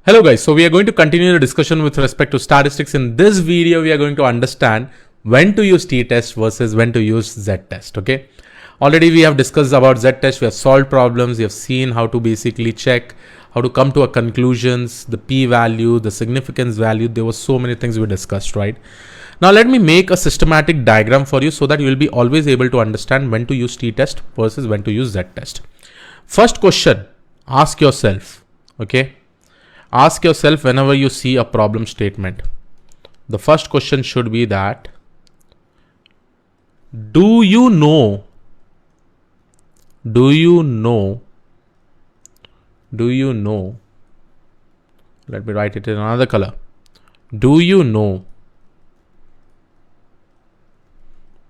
Hello guys, so we are going to continue the discussion with respect to statistics. In this video, we are going to understand when to use t-test versus when to use z-test, okay? Already we have discussed about z-test, we have solved problems, we have seen how to basically check, how to come to a conclusions, the p-value, the significance value. There were so many things we discussed, right? Now let me make a systematic diagram for you so that you will be always able to understand when to use t-test versus when to use z-test. First question, ask yourself, okay? Ask yourself whenever you see a problem statement. The first question should be that, do you know, let me write it in another color. Do you know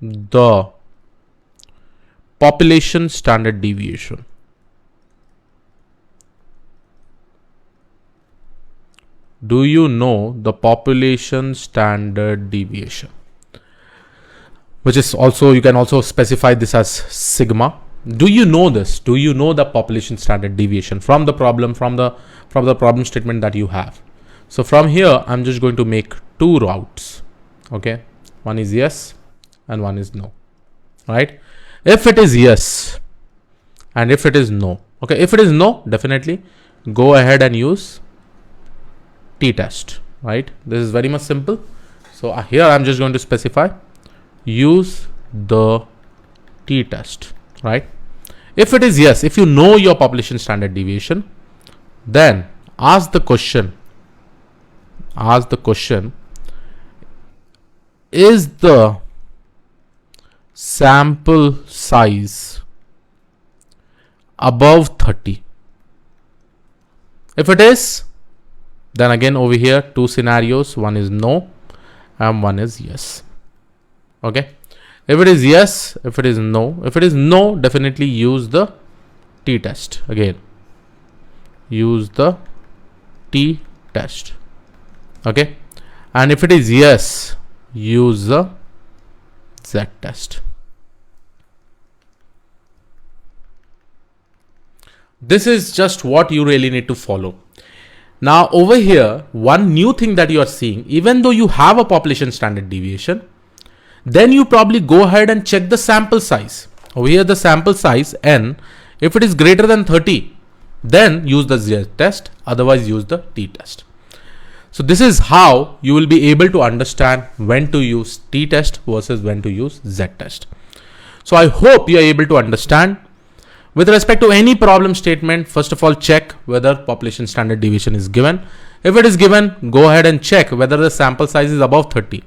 the population standard deviation? Do you know the population standard deviation? Which is also, you can also specify this as sigma. Do you know this? Do you know the population standard deviation from the problem, from the problem statement that you have? So from here, I'm just going to make two routes. Okay. One is yes and one is no. Right? If it is yes and if it is no. Okay. If it is no, definitely go ahead and use t-test, right? This is very much simple. So here I'm just going to specify use the t-test, right? If it is yes, if you know your population standard deviation, then ask the question, is the sample size above 30? If it is, then again over here, two scenarios, one is no and one is yes. Okay. If it is yes, if it is no, definitely use the t-test. Again, use the t-test. Okay. And if it is yes, use the z-test. This is just what you really need to follow. Now over here, one new thing that you are seeing, even though you have a population standard deviation, then you probably go ahead and check the sample size. Over here, the sample size n, if it is greater than 30, then use the z-test, otherwise use the t-test. So this is how you will be able to understand when to use t-test versus when to use z-test. So I hope you are able to understand. With respect to any problem statement, first of all, check whether population standard deviation is given. If it is given, go ahead and check whether the sample size is above 30.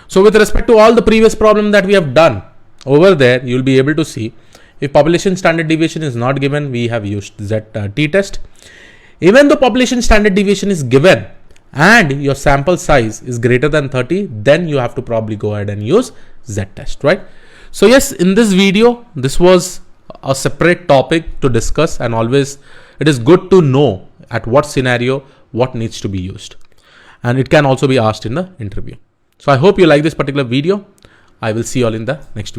So with respect to all the previous problem that we have done over there, you will be able to see if population standard deviation is not given, we have used t-test. Even though population standard deviation is given and your sample size is greater than 30, then you have to probably go ahead and use z-test, right? So yes, in this video, this was a separate topic to discuss, and always it is good to know at what scenario what needs to be used, and it can also be asked in the interview. So I hope you like this particular video. I will see you all in the next video.